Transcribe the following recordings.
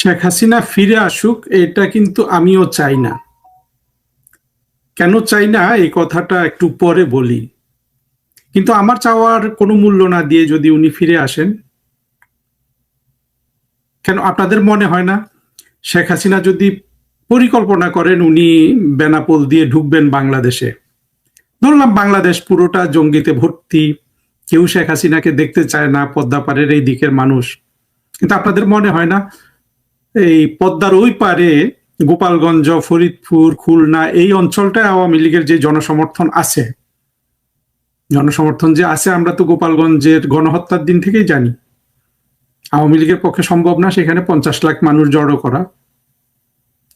শেখ হাসিনা ফিরে আসুক, এটা কিন্তু আমিও চাই না। কেন চাই না এই কথাটা একটু পরে বলি। কিন্তু আমার চাওয়ার কোনো মূল্য না দিয়ে যদি উনি ফিরে আসেন, কেন আপনাদের মনে হয় না শেখ হাসিনা যদি পরিকল্পনা করেন উনি বেনাপোল দিয়ে ঢুকবেন বাংলাদেশে, ধরলাম বাংলাদেশ পুরোটা জঙ্গিতে ভর্তি, কেউ শেখ হাসিনাকে দেখতে চায় না, পদ্মাপাড়ের এই দিকের মানুষ, কিন্তু আপনাদের মনে হয় না এই পদ্মার ওই পারে গোপালগঞ্জ, ফরিদপুর, খুলনা এই অঞ্চলটায় আওয়ামী লীগের যে জনসমর্থন আছে, জনসমর্থন যে আছে, আমরা তো গোপালগঞ্জের গণহত্যার দিন থেকেই জানি আওয়ামী লীগের পক্ষে সম্ভব না সেখানে 50 লাখ মানুষ জড়ো করা,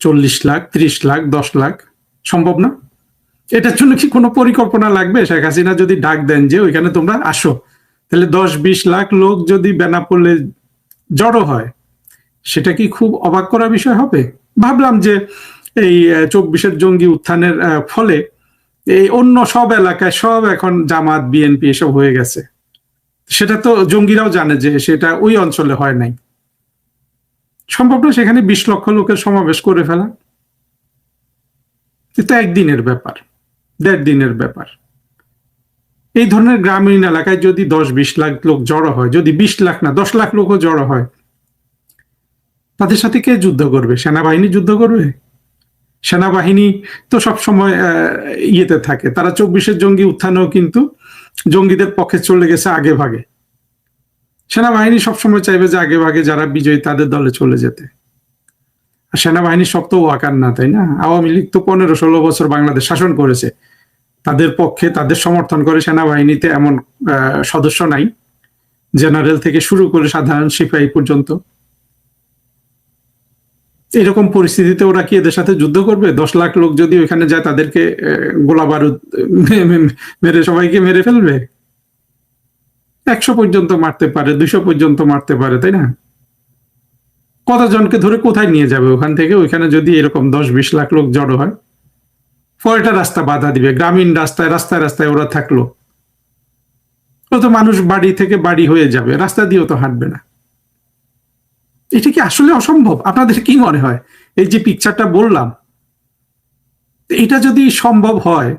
40 লাখ, 30 লাখ, 10 লাখ সম্ভব না। এটার জন্য কি কোনো পরিকল্পনা লাগবে? শেখ হাসিনা যদি ডাক দেন যে ওইখানে তোমরা আসো, তাহলে 10-20 লাখ লোক যদি বেনাপোলে জড়ো হয়, সেটা কি খুব অবাক করা বিষয় হবে? ভাবলাম যে এই 24-এর জঙ্গি উত্থানের ফলে এই অন্য সব এলাকায় সব এখন জামাত, বিএনপি এসব হয়ে গেছে, সেটা তো জঙ্গিরাও জানে যে সেটা ওই অঞ্চলে হয় নাই। সম্ভব না সেখানে 20 লক্ষ লোকের সমাবেশ করে ফেলা? কিন্তু একদিনের ব্যাপার, 1.5 দিনের ব্যাপার। এই ধরনের গ্রামীণ এলাকায় যদি 10-20 লাখ লোক জড়ো হয়, যদি 20 লাখ না 10 লাখ লোকও জড়ো হয়, তাদের সাথে কে যুদ্ধ করবে? সেনাবাহিনী যুদ্ধ করবে? সেনাবাহিনী তো সবসময় ইয়েতে থাকে, তারা 24-এর জঙ্গি উত্থানেও কিন্তু জঙ্গিদের পক্ষে চলে গেছে আগে ভাগে। সেনাবাহিনী সবসময় চাইবে যে আগে ভাগে যারা বিজয়ী তাদের দলে চলে যেতে। আর সেনাবাহিনী সব তো ওয়াকার না, তাই না? আওয়ামী লীগ তো 15-16 বছর বাংলাদেশ শাসন করেছে, তাদের পক্ষে তাদের সমর্থন করে সেনাবাহিনীতে এমন সদস্য নাই, জেনারেল থেকে শুরু করে সাধারণ সিপাহী পর্যন্ত। এরকম পরিস্থিতিতে ওরা কি এদের সাথে যুদ্ধ করবে? 10 লাখ লোক যদি ওইখানে যায়, তাদেরকে গোলা বারুদ মেরে সবাইকে মেরে ফেলবে? 100 পর্যন্ত মারতে পারে, 200 পর্যন্ত মারতে পারে, তাই না? কতজনকে ধরে কোথায় নিয়ে যাবে ওখান থেকে? ওইখানে যদি এরকম 10-20 লাখ লোক জড়ো হয়, কয়টা রাস্তা বাধা দিবে? গ্রামীণ রাস্তায় রাস্তায় রাস্তায় ওরা থাকলো, কত মানুষ বাড়ি থেকে বাড়ি হয়ে যাবে, রাস্তা দিয়েও তো হাঁটবে না। এটা কি আসলে অসম্ভব? আপনাদের কি মনে হয়? এই যে পিকচারটা বললাম, এটা যদি সম্ভব হয়,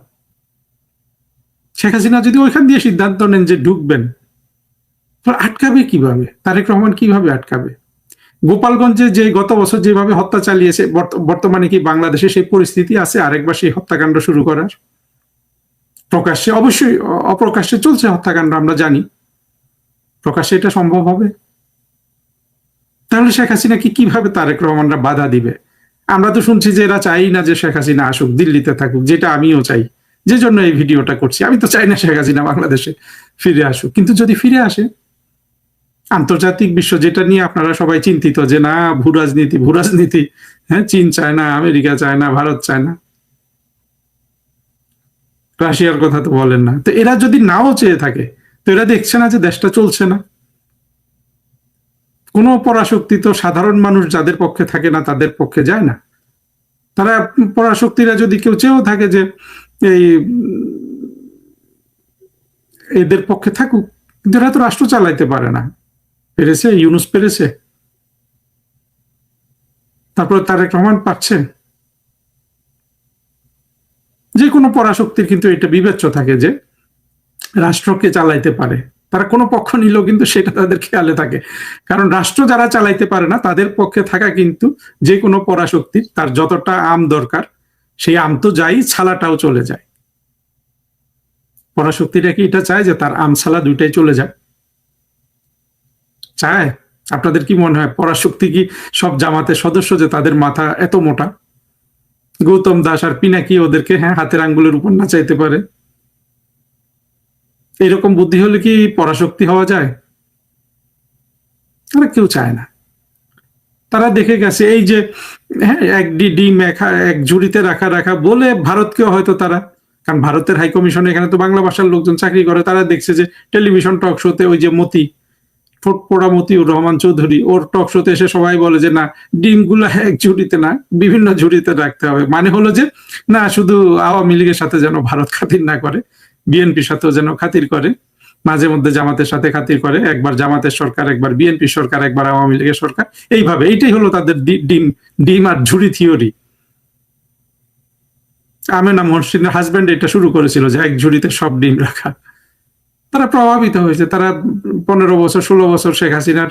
শেখ হাসিনা যদি ওইখান দিয়ে সিদ্ধান্ত নেন যে ঢুকবেন, আটকাবে কিভাবে? তারেক রহমান কিভাবে আটকাবে? গোপালগঞ্জে যে গত বছর যেভাবে হত্যা চালিয়েছে, বর্তমানে কি বাংলাদেশে সেই পরিস্থিতি আছে আরেকবার সেই হত্যাকাণ্ড শুরু করার? প্রকাশ্যে অবশ্যই, অপ্রকাশ্যে চলছে হত্যাকাণ্ড, আমরা জানি। প্রকাশ্যে এটা সম্ভব হবে? তাহলে শেখ হাসিনা কিভাবে তারেক রহমানরা বাধা দিবে? আমরা তো শুনছি যে এরা চাই না যে শেখ হাসিনা আসুক, দিল্লিতে থাকুক, যেটা আমিও চাই, যে জন্য এই ভিডিওটা করছি। আমি তো চাই না শেখ হাসিনা বাংলাদেশে ফিরে আসুক, কিন্তু যদি ফিরে আসে, আন্তর্জাতিক বিশ্ব যেটা নিয়ে আপনারা সবাই চিন্তিত যে না ভূ রাজনীতি, ভূ রাজনীতি, হ্যাঁ, চীন চায় না, আমেরিকা চায় না, ভারত চায় না, রাশিয়ার কথা তো বলেন না, তো এরা যদি নাও চেয়ে থাকে, তো এরা দেখছে না যে দেশটা চলছে না? কোনো পরাশক্তি তো সাধারণ মানুষ যাদের পক্ষে থাকে না তাদের পক্ষে যায় না। তারা পরাশক্তিরা যদি কেউ চেয়েও থাকে যে এই এদের পক্ষে থাকুক, কিন্তু এরা তো রাষ্ট্র চালাইতে পারে না। পেরেছে ইউনূস, পেরেছে, তারপরে তারেক রহমান পাচ্ছে। যে কোনো পরাশক্তির কিন্তু এটা বিবেচ্য থাকে যে রাষ্ট্রকে চালাইতে পারে, তারা কোনো পক্ষ নিলেও কিন্তু সেটা তাদের খেয়ালে থাকে, কারণ রাষ্ট্র যারা চালাইতে পারে না তাদের পক্ষে থাকা কিন্তু যে কোনো পরাশক্তির, তার যতটা আম দরকার সেই আম তো যাই, ছালাটাও চলে যায়। পরাশক্তিটা কি এটা চায় যে তার আম ছালা দুইটাই চলে যায়? চায়? আপনাদের কি মনে হয় পরাশক্তি কি সব জামাতের সদস্য যে তাদের মাথা এত মোটা? গৌতম দাস আর পিনাকি ওদেরকে হাতের আঙ্গুলের উপর নাচাইতে পারে? এরকম বুদ্ধি হলে কি পরাশক্তি হওয়া যায়? তারা কেউ চায় না। তারা দেখে গেছে এই যে এক ডিম এক ঝুড়িতে রাখা রাখা বলে ভারতকেও হয়তো তারা, কারণ ভারতের হাই কমিশনে এখানে তো বাংলা ভাষার লোকজন চাকরি করে, তারা দেখছে যে টেলিভিশন টক শোতে ওই যে মতি, ঠোঁট পোড়া মতিউর রহমান চৌধুরী, ওর টক শোতে এসে সবাই বলে যে না, ডিমগুলো এক ঝুড়িতে না বিভিন্ন ঝুড়িতে রাখতে হবে। মানে হলো যে না, শুধু আওয়ামী লীগের সাথে যেন ভারত খাতির না করে, বিএনপির সাথেও যেন খাতির করে, মাঝে মধ্যে জামাতের সাথে খাতির করে, একবার জামাতের সরকার, একবার বিএনপি সরকার, একবার আওয়ামী লীগের সরকার, এইভাবে। এইটাই হলো তাদের ডিম ডিম আর ঝুড়ি থিওরি। আমেনা মহসিনের হাজবেন্ড এটা শুরু করেছিল যে এক ঝুড়িতে সব ডিম রাখা। তারা প্রভাবিত হয়েছে, তারা 15 বছর 16 বছর শেখ হাসিনার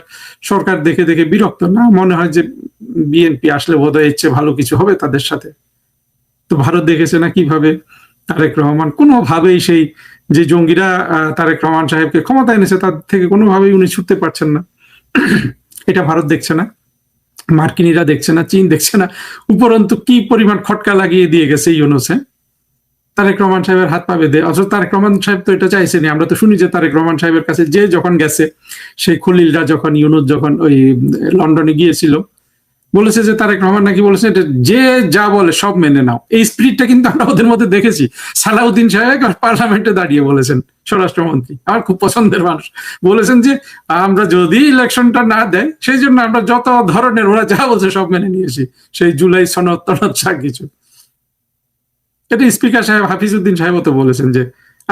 সরকার দেখে দেখে বিরক্ত, না মনে হয় যে বিএনপি আসলে বোধহয় ইচ্ছে ভালো কিছু হবে তাদের সাথে। তো ভারত দেখেছে না কিভাবে তারেক রহমান কোনোভাবেই সেই যে জঙ্গিরা তারেক রহমান সাহেবকে ক্ষমতা এনেছে তার থেকে কোনোভাবেই উনি ছুটতে পারছেন না। এটা ভারত দেখছে না, মার্কিনীরা দেখছে না, চীন দেখছে না, উপরন্তু কি পরিমাণ খটকা লাগিয়ে দিয়ে গেছে ইউনূস। তারেক রহমান সাহেবের হাত পা বেঁধে। অথচ তারেক রহমান সাহেব তো এটা চাইছেনি। আমরা তো শুনি যে তারেক রহমান সাহেবের কাছে যে যখন গেছে, সেই খলিলরা যখন, ইউনূস যখন ওই লন্ডনে গিয়েছিল, বলেছে যে তারেক রহমান নাকি বলেছে যে যা বলে সব মেনে নাও। এই স্পিরিটটা কিন্তু আমরা ওদের মধ্যে দেখেছি। সালাউদ্দিন সাহেব পার্লামেন্টে দাঁড়িয়ে বলেছেন, স্বরাষ্ট্রমন্ত্রী, আমার খুব পছন্দের মানুষ, বলেছেন যে আমরা যদি ইলেকশনটা না দেয় সেই জন্য আমরা যত ধরনের ওরা যা বলছে সব মেনে নিয়েছি, সেই জুলাই সনদ টনদ যা কিছু। এটা স্পিকার সাহেব হাফিজউদ্দিন সাহেবও তো বলেছেন যে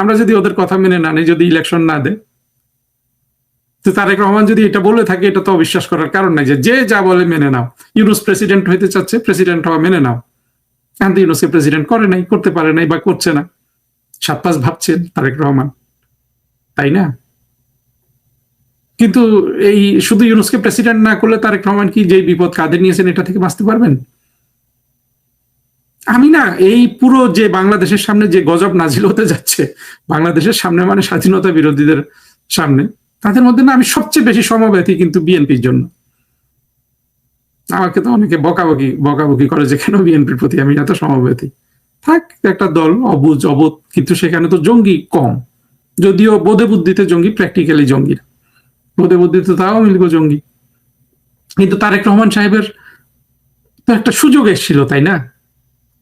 আমরা যদি ওদের কথা মেনে না নিই, যদি ইলেকশন না দেয়, তো তারেক রহমান যদি এটা বলে থাকে, এটা তো অবিশ্বাস করার কারণ নাই যে যা বলে মেনে নাও। ইউনূস প্রেসিডেন্ট হইতে চাচ্ছে, প্রেসিডেন্ট হওয়া মেনে নাও। কিন্তু ইউনূসকে প্রেসিডেন্ট করে নাই, করতে পারে নাই বা করছে না। 7-5 ভাবছেন তারেক রহমান, তাই না? কিন্তু এই শুধু ইউনূসকে প্রেসিডেন্ট না করলে তারেক রহমান কি যে বিপদ কাঁধে নিয়েছেন এটা থেকে বাঁচতে পারবেন? আমি না এই পুরো যে বাংলাদেশের সামনে যে গজব নাজিল হতে যাচ্ছে, বাংলাদেশের সামনে মানে স্বাধীনতা বিরোধীদের সামনে, তাদের মধ্যে না আমি সবচেয়ে বেশি সমব্যথী কিন্তু বিএনপির জন্য। আমাকে তো অনেকে বকাবকি করে যে কেন বিএনপির প্রতি আমি এত সমব্যথী। থাক, একটা দল অবুঝ অবোধ, কিন্তু সেখানে তো জঙ্গি কম, যদিও বোধে বুদ্ধিতে জঙ্গি, প্র্যাকটিক্যালি জঙ্গি না। বোধে বুদ্ধিতে তো আওয়ামী লীগ জঙ্গি। কিন্তু তারেক রহমান সাহেবের তো একটা সুযোগ এসেছিল, তাই না?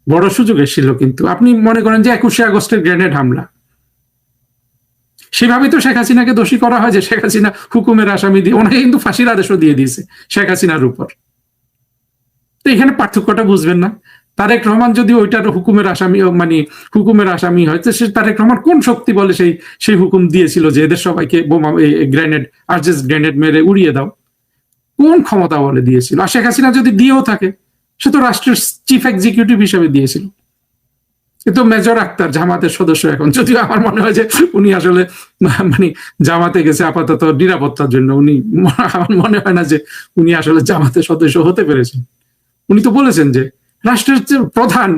বড় সুযোগ এসেছিল। কিন্তু আপনি মনে করেন যে 21শে আগস্টের গ্রেনেড হামলা, সেভাবে তো শেখ হাসিনাকে দোষী করা হয় যে শেখ হাসিনা হুকুমের আসামি দিয়ে, ওনাকে কিন্তু ফাঁসির আদেশও দিয়ে দিয়েছে শেখ হাসিনার উপর। তো এখানে পার্থক্যটা বুঝবেন না। তারেক রহমান যদি ওইটার হুকুমের আসামি, মানে হুকুমের আসামি হয়, তো সে তারেক রহমান কোন শক্তি বলে সেই হুকুম দিয়েছিল যে এদের সবাইকে বোমা গ্রেনেড, আর্জেস গ্রেনেড মেরে উড়িয়ে দাও? কোন ক্ষমতা বলে দিয়েছিল? আর শেখ হাসিনা যদি দিয়েও থাকে, সে তো রাষ্ট্রের চিফ এক্সিকিউটিভ হিসেবে দিয়েছিল। কিন্তু মেজর আক্তার জামাতের সদস্য এখন, যদিও আমার মনে হয় যে উনি আসলে মানে জামাতে গেছে আপাতত নিরাপত্তার জন্য। উনি, আমার মনে হয় না যে উনি আসলে জামাতের সদস্য হতে পেরেছেন। উনি তো বলেছেন যে রাষ্ট্রের যে প্রধান,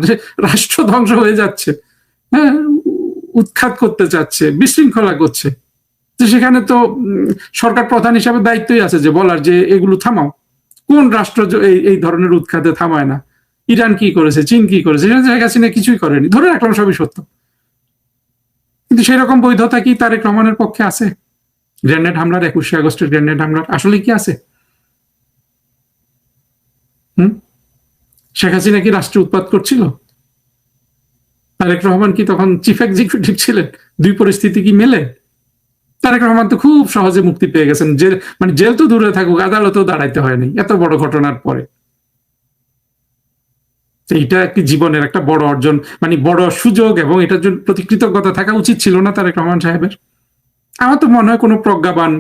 রাষ্ট্র ধ্বংস হয়ে যাচ্ছে, হ্যাঁ, উৎখাত করতে চাচ্ছে, বিশৃঙ্খলা করছে, তো সেখানে তো সরকার প্রধান হিসাবে দায়িত্বই আছে যে বলার যে এগুলো থামাও। কোন রাষ্ট্র এই ধরনের উৎখাতে থামায় না? ইরান কি করেছে, চীন কি করেছে, শেখ হাসিনা কিছুই করেনি, ধরে রাখলাম সবই সত্য, কিন্তু সেই রকম বৈধতা কি তারেক রহমানের পক্ষে আছে? গ্রেনেড হামলার, 21শে আগস্টের গ্রেনেড হামলার আসলে কি আছে? শেখ হাসিনা কি রাষ্ট্রে উৎপাত করছিল? তারেক রহমান কি তখন চিফ এক্সিকিউটিভ ছিলেন? দুই পরিস্থিতি কি মেলে? তারেক রহমান তো খুব সহজে মুক্তি পেয়ে গেছেন, জেল মানে জেল তো দূরে থাকুক, আদালতেও দাঁড়াইতে হয়নি এত বড় ঘটনার পরে। এইটা একটি জীবনের একটা বড় অর্জন, মানে বড় সুযোগ, এবং এটার জন্য প্রতি কৃতজ্ঞতা থাকা উচিত ছিল না তারেক রহমান সাহেবের? আমার তো মনে হয় কোনো প্রজ্ঞাবান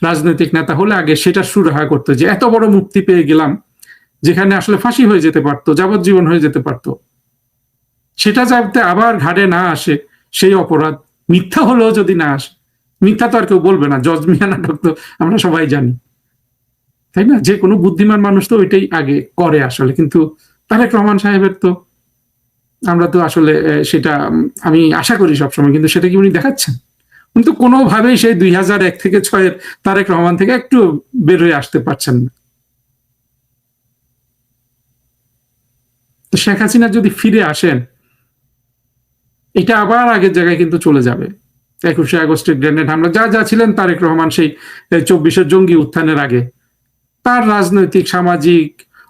রাজনৈতিক নেতা হলে আগে সেটা সুরাহা করতো যে এত বড় মুক্তি পেয়ে গেলাম, যেখানে আসলে ফাঁসি হয়ে যেতে পারতো, যাবজ্জীবন হয়ে যেতে পারতো, সেটা যাতে আবার ঘাড়ে না আসে সেই অপরাধ, মিথ্যা হলেও যদি না আসে। মিথ্যা তো আর কেউ বলবে না, জজ মিয়া নাটক তো আমরা সবাই জানি, তাই না? যে কোনো বুদ্ধিমান মানুষ তো ওইটাই আগে করে আসলে। কিন্তু তারেক রহমান সাহেবের তো আমরা তো আসলে সেটা আমি আশা করি সবসময়, কিন্তু সেটা কি উনি দেখাচ্ছেন? কিন্তু কোনোভাবেই সেই 2001 থেকে 6-এর তারেক রহমান থেকে একটু বের হয়ে আসতে পারছেন না। তো শেখ হাসিনা যদি ফিরে আসেন, এটা আবার আগের জায়গায় কিন্তু চলে যাবে। 21শে আগস্টের গ্রেনেড হামলা, যা ছিলেন তারেক রহমান সেই 24-এর জঙ্গি উত্থানের আগে, তার রাজনৈতিক সামাজিক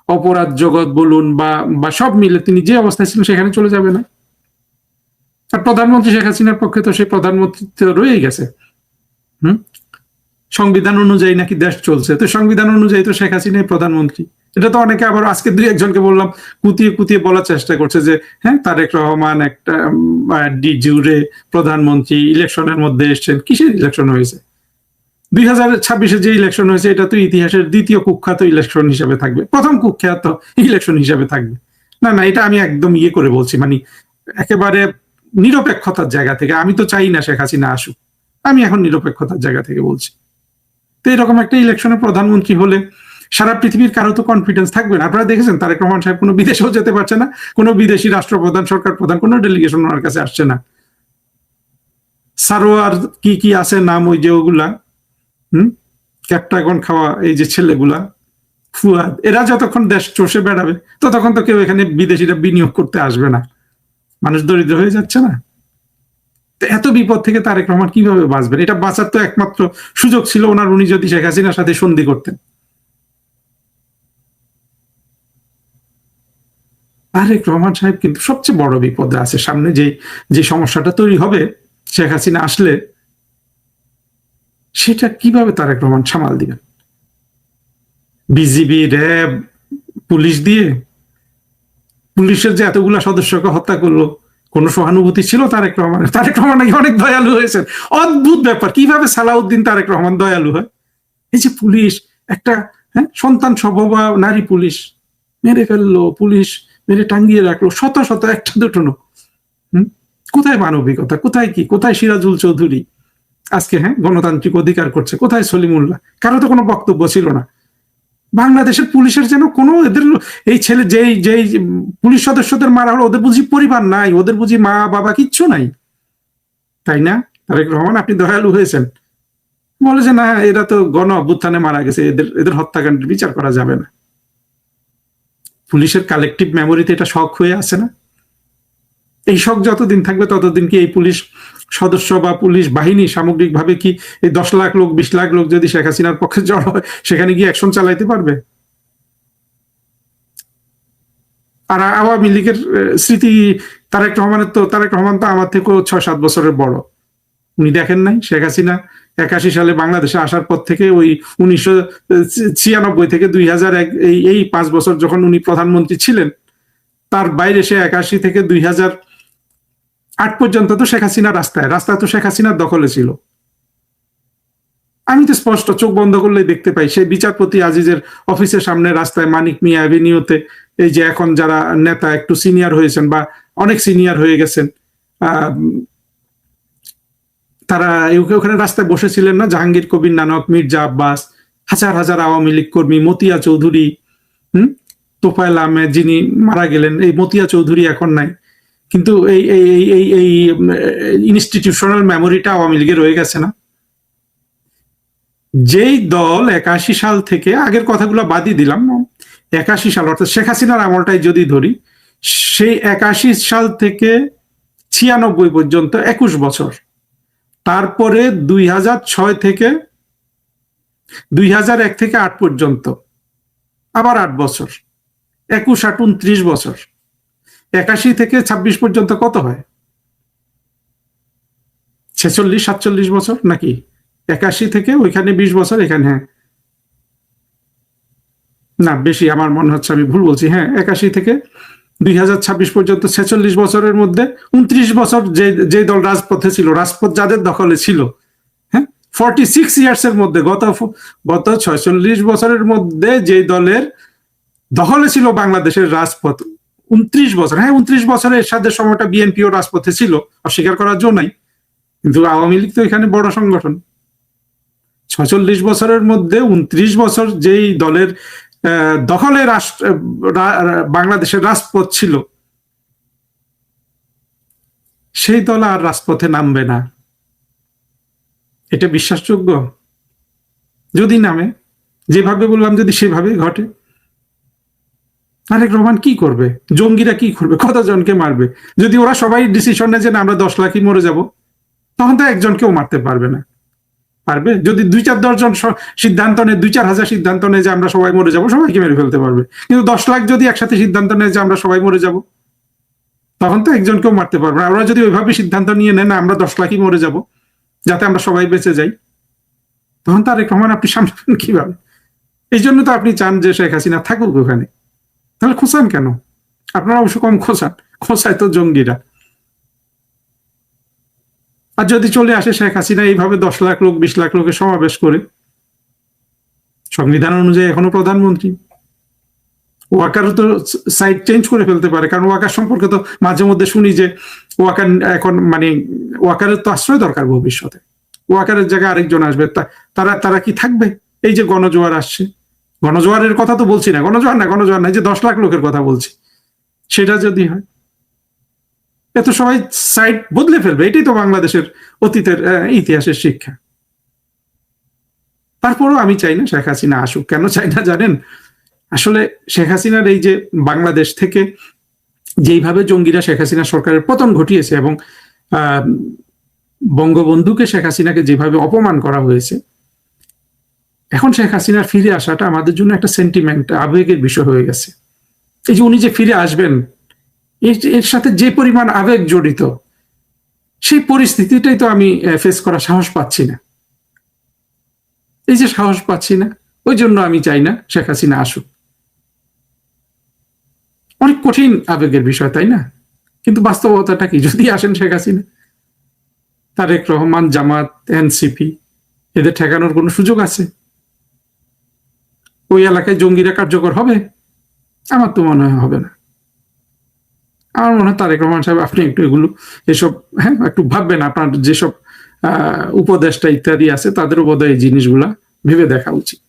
অপরাধ জগৎ বলুন বা সব মিলে তিনি যে অবস্থায় ছিলেন সেখানে চলে যাবে না? আর প্রধানমন্ত্রী শেখ হাসিনার পক্ষে তো সেই প্রধানমন্ত্রী রয়েই গেছে। সংবিধান অনুযায়ী নাকি দেশ চলছে, তো সংবিধান অনুযায়ী তো শেখ হাসিনাই প্রধানমন্ত্রী। এটা তো অনেকে আবার আজকে দুই একজনকে বললাম কুতিয়ে কুতিয়ে বলার চেষ্টা করছে যে হ্যাঁ তারেক রহমান একটা ডি জুড়ে প্রধানমন্ত্রী ইলেকশনের মধ্যে এসছেন। কিসের ইলেকশন হয়েছে? 2026-এ যে ইলেকশন হয়েছে এটা তো ইতিহাসের দ্বিতীয় কুখ্যাত ইলেকশন হিসেবে থাকবে, প্রথম কুখ্যাত ইলেকশন হিসেবে থাকবে না। না, এটা আমি একদম ইয়ে করে বলছি, মানে একেবারে নিরপেক্ষতার জায়গা থেকে। আমি তো চাই না শেখ হাসিনা আসুক, আমি এখন নিরপেক্ষতার জায়গা থেকে বলছি। তো এরকম একটা ইলেকশনে প্রধানমন্ত্রী হলে সারা পৃথিবীর কারো তো কনফিডেন্স থাকবে না। আপনারা দেখেছেন তারেক রহমান সাহেব কোনো বিদেশেও যেতে পারছে না, কোনো বিদেশি রাষ্ট্রপ্রধান সরকার প্রধান কোনো ডেলিগেশন ওনার কাছে আসছে না। সারোয়ার কি কি আছে নাম, ওই যে ওগুলা ক্যাপটাগন খাওয়া এই যে ছেলেগুলা, ফুয়াদ, এরা যতক্ষণ দেশ চষে বেড়াবে ততক্ষণ তো কেউ এখানে বিদেশিরা বিনিয়োগ করতে আসবে না। মানুষ দরিদ্র হয়ে যাচ্ছে না? এত বিপদ থেকে তারেক রহমান কিভাবে বাঁচবেন? এটা বাঁচার তো একমাত্র সুযোগ ছিল ওনার, উনি যদি শেখ হাসিনার সাথে সন্ধি করতেন। তারেক রহমান সাহেব কিন্তু সবচেয়ে বড় বিপদে আছে। সামনে যে সমস্যাটা তৈরি হবে শেখ হাসিনা আসলে, সেটা কিভাবে তারেক রহমান সামাল দিবেন? বিজিবি, র্যাব, পুলিশ দিয়ে? পুলিশের যে এতগুলা সদস্যকে হত্যা করলো, কোন সহানুভূতি ছিল তারেক রহমানের? তারেক রহমান নাকি অনেক দয়ালু হয়েছেন। অদ্ভুত ব্যাপার, কিভাবে সালাউদ্দিন তারেক রহমান দয়ালু হয়? এই যে পুলিশ একটা সন্তান সভবা নারী পুলিশ মেরে ফেললো, পুলিশ মেরে টাঙ্গিয়ে রাখলো, শত শত, একটা দুটো নো। কোথায় মানবিকতা, কোথায় কি, কোথায় সিরাজুল চৌধুরী আজকে গণতান্ত্রিক অধিকার করছে, কোথায় সলিমুল্লাহ? কারো তো কোনো বক্তব্য ছিল না। বাংলাদেশের পুলিশের যেন কোনো, এদের এই ছেলে যেই পুলিশ সদস্যদের মারা হলো, ওদের বুঝি পরিবার নাই, ওদের বুঝি মা বাবা কিচ্ছু নাই, তাই না? তারেক রহমান আপনি দয়ালু হয়েছেন, বলে যে না এরা তো গণ অভ্যুত্থানে মারা গেছে, এদের হত্যাকাণ্ডের বিচার করা যাবে না। পুলিশের কালেকটিভ মেমোরিতে এটা শখ হয়ে আছে না? এই শখ যতদিন থাকবে ততদিন কি এই পুলিশ সদস্য বা পুলিশ বাহিনী সামগ্রিকভাবে কি এই 10 লাখ লোক 20 লাখ লোক যদি শেখ হাসিনার পক্ষে জড় হয় সেখানে গিয়ে অ্যাকশন চালাইতে পারবে? আর আওয়ামী লীগের স্মৃতি, তারেক রহমান তো আমার থেকেও 6-7 বছরের বড়। উনি দেখেন নাই শেখ হাসিনা 81 সালে বাংলাদেশে আসার পর থেকে ওই 1996 থেকে 2001 এই 5 বছর যখন উনি প্রধানমন্ত্রী ছিলেন, তার বাইরে সে 81 থেকে 2008 পর্যন্ত তো শেখ হাসিনা রাস্তায় তো শেখ হাসিনার দখলে ছিল। আমি তো স্পষ্ট চোখ বন্ধ করলেই দেখতে পাই সেই বিচারপতি আজিজের অফিসের সামনে রাস্তায়, মানিক মিয়া অ্যাভিনিউতে, এই যে এখন যারা নেতা একটু সিনিয়র হয়েছেন বা অনেক সিনিয়র হয়ে গেছেন, তারা ওখানে রাস্তায় বসেছিলেন না? জাহাঙ্গীর কবির নানক, মির্জা আব্বাস, হাজার হাজার আওয়ামী লীগ কর্মী, মতিয়া চৌধুরী, তোফায়েল আহমেদ যিনি মারা গেলেন, এই মতিয়া চৌধুরী এখন নাই, কিন্তু এই ইনস্টিটিউশনাল মেমোরিটা আওয়ামী লীগের রয়ে গেছে না? যেই দল 81 সাল থেকে, আগের কথাগুলো বাদই দিলাম, 81 সাল অর্থাৎ শেখ হাসিনার আমলটাই যদি ধরি, সেই 81 সাল থেকে 96 পর্যন্ত 21 বছর, তারপরে 2006 থেকে 2001 থেকে 8 পর্যন্ত আবার 8 বছর, 21, 8, 29 বছর। 81 থেকে 26 পর্যন্ত কত হয়? 46-47 বছর নাকি? 81 থেকে ওইখানে 20 বছর, এখানে না বেশি, আমার মনে হচ্ছে আমি ভুল বলছি। 81 থেকে 2026 পর্যন্ত 46 বছরের মধ্যে 29 বছর যে দল রাজপথে ছিল, রাজপথ যাদের দখলে ছিল, 46 ইয়ার্স এর মধ্যে, গত 46 বছরের মধ্যে যে দলের দখলে ছিল বাংলাদেশের রাজপথ, 29 বছর, 29 বছরের সাথে সময়টা বিএনপিও রাজপথে ছিল, অস্বীকার করার জন্য নাই। কিন্তু আওয়ামী লীগ তো এখানে বড় সংগঠন। 46 বছরের মধ্যে 29 বছর যেই দলের দখলে বাংলাদেশের রাজপথ ছিল, সেই দল আর রাজপথে নামবে না, এটা বিশ্বাসযোগ্য? যদি নামে, যেভাবে বললাম, যদি সেভাবে ঘটে, তারেক রহমান কি করবে? জঙ্গিরা কি করবে? কতজনকে মারবে? যদি ওরা সবাই ডিসিশন নেয় যে আমরা 10 লাখই মরে যাব, তখন তো একজনকেও মারতে পারবে না। পারবে? যদি 2-4-10 জন সিদ্ধান্ত নেয়, 2-4 হাজার সিদ্ধান্ত নেয় যে আমরা সবাই মরে যাব, সবাইকে মেরে ফেলতে পারবে। কিন্তু 10 লাখ যদি একসাথে সিদ্ধান্ত নেয় যে আমরা সবাই মরে যাব, তখন তো একজনকেও মারতে পারবে না। ওরা যদি ওইভাবে সিদ্ধান্ত নিয়ে নেয় না আমরা 10 লাখই মরে যাব যাতে আমরা সবাই বেঁচে যাই, তখন তারেক রহমান আপনি সামলাবেন কিভাবে? এই জন্য তো আপনি চান যে শেখ হাসিনা থাকুক ওখানে। তাহলে খোঁচান কেন? আপনারা অবশ্য কম খোঁচান, খোঁচায় তো জঙ্গিরা। আর যদি চলে আসে শেখ হাসিনা এইভাবে 10 লাখ লোক 20 লাখ লোকের সমাবেশ করে, সংবিধান অনুযায়ী এখনো প্রধানমন্ত্রী, ওয়াকারও তো সাইড চেঞ্জ করে ফেলতে পারে। কারণ ওয়াকার সম্পর্কে তো মাঝে মধ্যে শুনি যে ওয়াকার এখন মানে ওয়াকারের তো আশ্রয় দরকার ভবিষ্যতে, ওয়াকারের জায়গায় আরেকজন আসবে, তারা তারা কি থাকবে? এই যে গণজোয়ার আসছে, গণজোয়ারের কথা তো বলছি না, গণজোয়ার না, যে 10 লাখ লোকের কথা বলছি, সেটা যদি হয় এত সবাই সাইড বদলে ফেলবে। এটাই তো বাংলাদেশের অতীতের ইতিহাসের শিক্ষা। তারপরও আমি চাই না শেখ হাসিনা আসুক। কেন চাই না জানেন? আসলে শেখ হাসিনার এই যে বাংলাদেশ থেকে যেইভাবে জঙ্গিরা শেখ হাসিনা সরকারের পতন ঘটিয়েছে এবং বঙ্গবন্ধুকে শেখ হাসিনাকে যেভাবে অপমান করা হয়েছে, এখন শেখ হাসিনার ফিরে আসাটা আমাদের জন্য একটা সেন্টিমেন্ট, আবেগের বিষয় হয়ে গেছে। এই যে উনি যে ফিরে আসবেন, এর সাথে যে পরিমাণ আবেগ জড়িত, সেই পরিস্থিতিটাই তো আমি ফেস করার সাহস পাচ্ছি না। এই যে সাহস পাচ্ছি না, ওই জন্য আমি চাই না শেখ হাসিনা আসুক। অনেক কঠিন আবেগের বিষয়, তাই না? কিন্তু বাস্তবতাটা কি? যদি আসেন শেখ হাসিনা, তারেক রহমান, জামাত, এনসিপি, এদের ঠেকানোর কোনো সুযোগ আছে? ওই এলাকায় জঙ্গিরা কার্যকর হবে? আমার তো মনে হয় হবে না। আমার মনে হয় তারেক রহমান সাহেব, আপনি একটু এগুলো এসব একটু ভাববেন। আপনার যেসব উপদেষ্টা ইত্যাদি আছে, তাদেরও বোধহয় এই জিনিসগুলা ভেবে দেখা উচিত।